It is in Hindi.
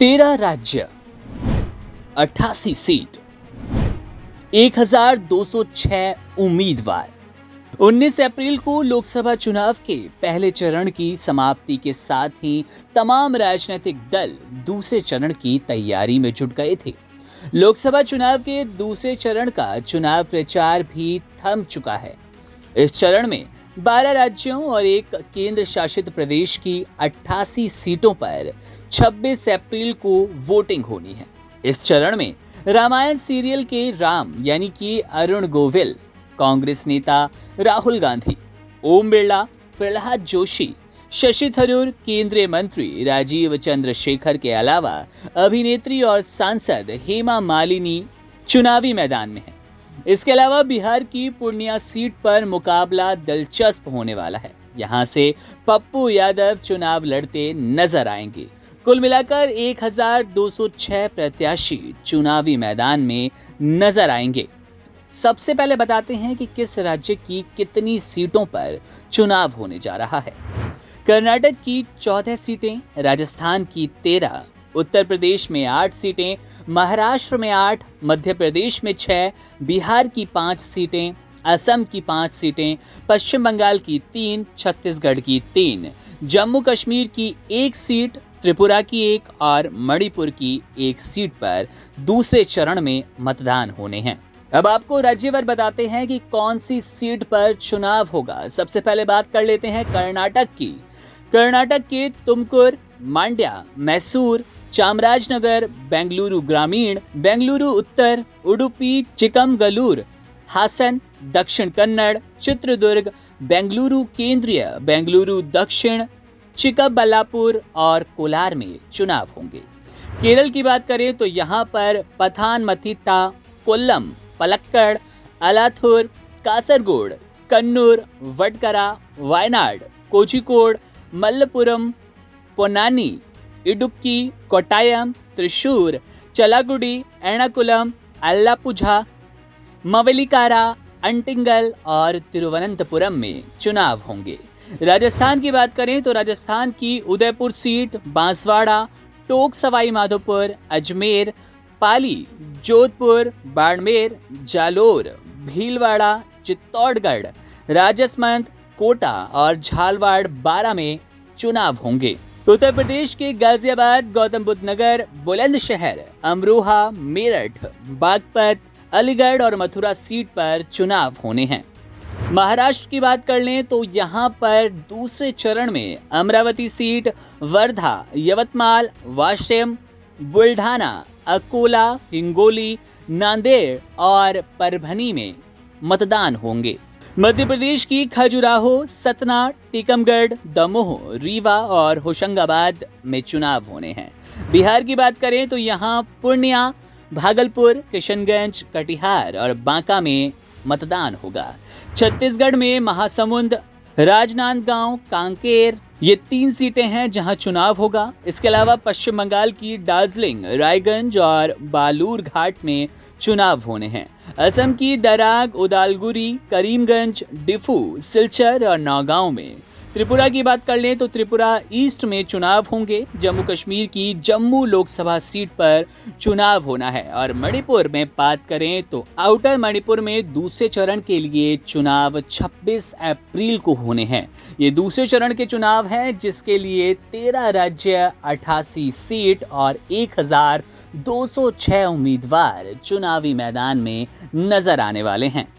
13 राज्य, 88 सीट, 1206 उम्मीदवार। 19 अप्रैल को लोकसभा चुनाव के पहले चरण की समाप्ति के साथ ही तमाम राजनीतिक दल दूसरे चरण की तैयारी में जुट गए थे। लोकसभा चुनाव के दूसरे चरण का चुनाव प्रचार भी थम चुका है। इस चरण में 12 राज्यों और एक केंद्र शासित प्रदेश की 88 सीटों पर 26 अप्रैल को वोटिंग होनी है। इस चरण में रामायण सीरियल के राम यानी कि अरुण गोविल, कांग्रेस नेता राहुल गांधी, ओम बिरला, प्रहलाद जोशी, शशि थरूर, केंद्रीय मंत्री राजीव चंद्रशेखर के अलावा अभिनेत्री और सांसद हेमा मालिनी चुनावी मैदान में हैं। इसके अलावा बिहार की पूर्णिया सीट पर मुकाबला दिलचस्प होने वाला है। यहां से पप्पू यादव चुनाव लड़ते नजर आएंगे। कुल मिलाकर 1206 प्रत्याशी चुनावी मैदान में नजर आएंगे। सबसे पहले बताते हैं कि किस राज्य की कितनी सीटों पर चुनाव होने जा रहा है। कर्नाटक की 14 सीटें, राजस्थान की 13, उत्तर प्रदेश में 8 सीटें, महाराष्ट्र में 8, मध्य प्रदेश में 6, बिहार की 5 सीटें, असम की 5 सीटें, पश्चिम बंगाल की 3, छत्तीसगढ़ की 3, जम्मू कश्मीर की 1 सीट, त्रिपुरा की 1 और मणिपुर की 1 सीट पर दूसरे चरण में मतदान होने हैं। अब आपको राज्यवार बताते हैं कि कौन सी सीट पर चुनाव होगा। सबसे पहले बात कर लेते हैं कर्नाटक की। कर्नाटक के तुमकुर, मांड्या, मैसूर, चामराजनगर, बेंगलुरु ग्रामीण, बेंगलुरु उत्तर, उडुपी, चिकमगलूर, हासन, दक्षिण कन्नड़, चित्रदुर्ग, बेंगलुरु केंद्रीय, बेंगलुरु दक्षिण, चिकबल्लापुर और कोलार में चुनाव होंगे। केरल की बात करें तो यहाँ पर पथानमथिट्टा, कोल्लम, पलक्कड़, अलाथुर, कासरगोड, कन्नूर, वडकरा, वायनाड, कोझिकोड, मल्लपुरम, पोन्नानी, इडुक्की, कोट्टायम, त्रिशूर, चलागुडी, एर्नाकुलम, अल्लापुझा, मवेलिकारा, अंटिंगल और तिरुवनंतपुरम में चुनाव होंगे। राजस्थान की बात करें तो राजस्थान की उदयपुर सीट, बांसवाड़ा, टोंक सवाई माधोपुर, अजमेर, पाली, जोधपुर, बाड़मेर, जालोर, भीलवाड़ा, चित्तौड़गढ़, राजसमंद, कोटा और झालवाड़ 12 में चुनाव होंगे। उत्तर प्रदेश के गाजियाबाद, गौतम बुद्ध नगर, बुलंदशहर, अमरोहा, मेरठ, बागपत, अलीगढ़ और मथुरा सीट पर चुनाव होने हैं। महाराष्ट्र की बात कर लें तो यहाँ पर दूसरे चरण में अमरावती सीट, वर्धा, यवतमाल, वाशिम, बुल्ढाना, अकोला, हिंगोली, नांदेड़ और परभनी में मतदान होंगे। मध्य प्रदेश की खजुराहो, सतना, टीकमगढ़, दमोह, रीवा और होशंगाबाद में चुनाव होने हैं। बिहार की बात करें तो यहाँ पूर्णिया, भागलपुर, किशनगंज, कटिहार और बांका में मतदान होगा। छत्तीसगढ़ में महासमुंद, राजनांदगांव, कांकेर ये 3 सीटें हैं जहां चुनाव होगा। इसके अलावा पश्चिम बंगाल की दार्जिलिंग, रायगंज और बालूरघाट में चुनाव होने हैं। असम की दराग, उदालगुरी, करीमगंज, डिफू, सिलचर और नौगांव में। त्रिपुरा की बात कर लें तो त्रिपुरा ईस्ट में चुनाव होंगे। जम्मू कश्मीर की जम्मू लोकसभा सीट पर चुनाव होना है और मणिपुर में बात करें तो आउटर मणिपुर में दूसरे चरण के लिए चुनाव 26 अप्रैल को होने हैं। ये दूसरे चरण के चुनाव हैं जिसके लिए 13 राज्य, 88 सीट और 1206 उम्मीदवार चुनावी मैदान में नजर आने वाले हैं।